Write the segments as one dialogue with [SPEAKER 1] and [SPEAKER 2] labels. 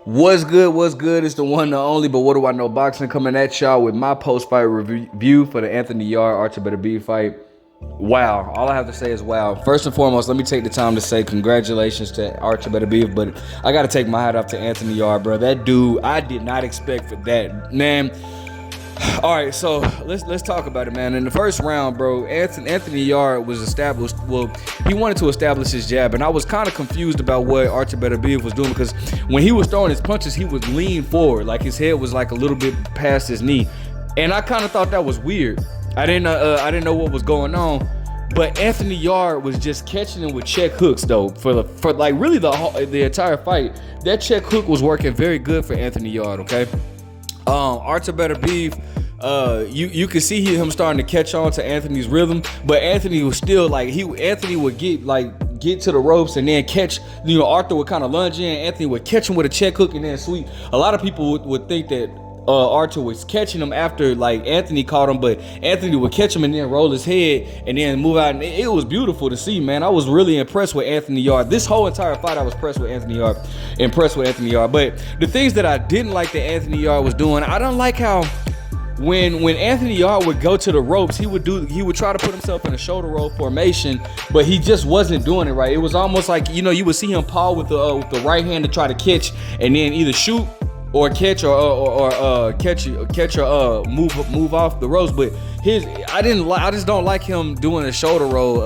[SPEAKER 1] What's good? What's good? It's the one, the only, but what do I know? Boxing coming at y'all with my post-fight review for the Anthony Yarde Artur Beterbiev fight. Wow. All I have to say is wow. First and foremost, let me take the time to say congratulations to Artur Beterbiev, but I got to take my hat off to Anthony Yarde, bro. That dude, I did not expect for that. Man, all right, so let's talk about it, man. In the first round, bro, Anthony Yarde was established. Well, he wanted to establish his jab, and I was kind of confused about what Artur Beterbiev was doing because when he was throwing his punches, he would lean forward, like his head was like a little bit past his knee, and I kind of thought that was weird. I didn't know what was going on, but Anthony Yarde was just catching him with check hooks though for like really the entire fight. That check hook was working very good for Anthony Yarde. Okay. Artur Beterbiev, you could see him starting to catch on to Anthony's rhythm, but Anthony was still like Anthony would get to the ropes and then catch. Arthur would kind of lunge in. Anthony would catch him with a check hook and then sweep. A lot of people would think that Arthur was catching him after like Anthony caught him, but Anthony would catch him and then roll his head and then move out. And it was beautiful to see, man. I was really impressed with Anthony Yarde. This whole entire fight, I was impressed with Anthony Yarde. But the things that I didn't like that Anthony Yarde was doing, I don't like how when Anthony Yarde would go to the ropes, he would try to put himself in a shoulder roll formation, but he just wasn't doing it right. It was almost like you would see him paw with the right hand to try to catch and then either shoot or catch or catch or move off the ropes. But I just don't like him doing a shoulder roll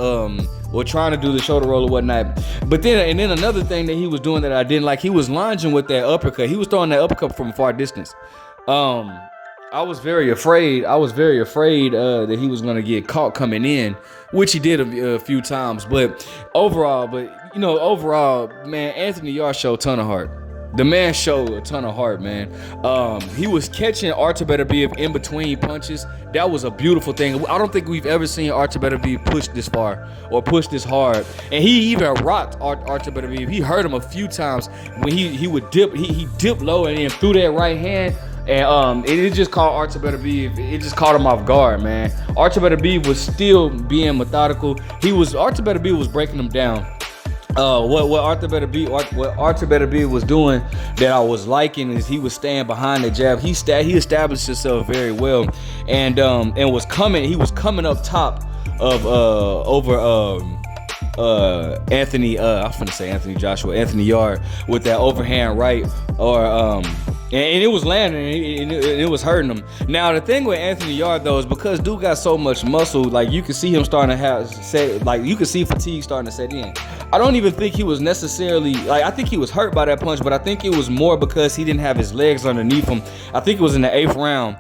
[SPEAKER 1] or trying to do the shoulder roll or whatnot. But then another thing that he was doing that I didn't like, he was lunging with that uppercut. He was throwing that uppercut from a far distance. I was very afraid that he was gonna get caught coming in, which he did a few times. But overall, man, Anthony Yarde showed a ton of heart. The man showed a ton of heart, man. He was catching Artur Beterbiev in between punches. That was a beautiful thing. I don't think we've ever seen Artur Beterbiev push this far or push this hard. And he even rocked Artur Beterbiev. He hurt him a few times when he would dip. He dipped low and then threw that right hand. And it just caught Artur Beterbiev. It just caught him off guard, man. Artur Beterbiev was still being methodical. Artur Beterbiev was breaking him down. What Artur Beterbiev was doing that I was liking is he was staying behind the jab. He established himself very well, and was coming. He was coming up top of over Anthony. I'm finna say Anthony Yarde with that overhand right and it was landing and it was hurting him. Now the thing with Anthony Yarde though is because dude got so much muscle, like you can see him starting to you can see fatigue starting to set in. I don't even think he was necessarily I think he was hurt by that punch, but I think it was more because he didn't have his legs underneath him. I think it was in the 8th round.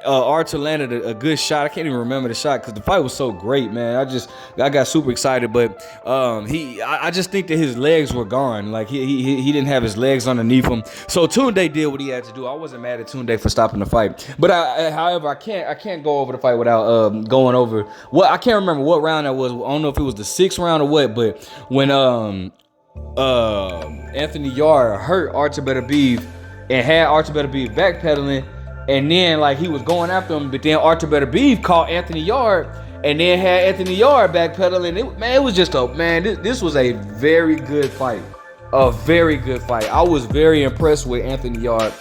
[SPEAKER 1] Artur landed a good shot. I can't even remember the shot because the fight was so great, man. I got super excited, but I just think that his legs were gone. Like he didn't have his legs underneath him. So Tunde did what he had to do. I wasn't mad at Tunde for stopping the fight, but however, I can't go over the fight without going over what I can't remember what round that was. I don't know if it was the 6th round or what, but when Anthony Yarde hurt Artur Beterbiev and had Artur Beterbiev backpedaling. And then he was going after him, but then Artur Beterbiev caught Anthony Yarde and then had Anthony Yarde backpedaling. It was just this was a very good fight. A very good fight. I was very impressed with Anthony Yarde.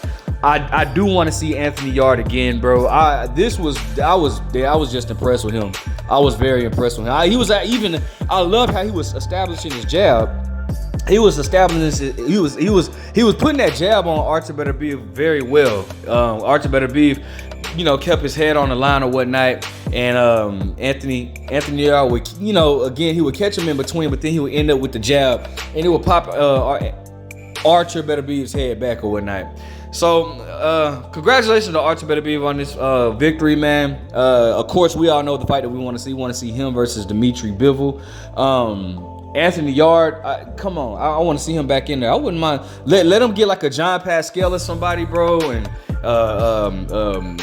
[SPEAKER 1] I do want to see Anthony Yarde again, bro. I was just impressed with him. I was very impressed with him. I love how he was establishing his jab. He was establishing. He was putting that jab on Artur Beterbiev very well. Artur Beterbiev, kept his head on the line or whatnot, and Anthony Yarde would, again he would catch him in between, but then he would end up with the jab, and it would pop Artur Beterbiev's head back or whatnot. So congratulations to Artur Beterbiev on this victory, man. Of course, we all know the fight that we want to see. We want to see him versus Dimitri Bivol. Anthony Yarde, come on, I want to see him back in there. I wouldn't mind. Let him get like a John Pascal or somebody, bro, and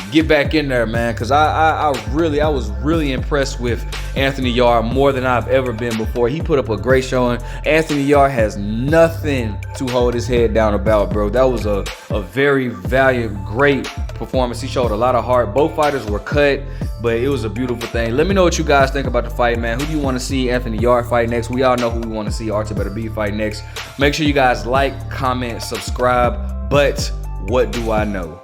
[SPEAKER 1] get back in there, man. Because I was really impressed with Anthony Yarde more than I've ever been before. He put up a great showing. Anthony Yarde has nothing to hold his head down about, bro. That was a very valiant, great performance. He showed a lot of heart. Both fighters were cut. But it was a beautiful thing. Let me know what you guys think about the fight, man. Who do you want to see Anthony Yarde fight next? We all know who we want to see Artur Beterbiev fight next. Make sure you guys like, comment, subscribe. But what do I know?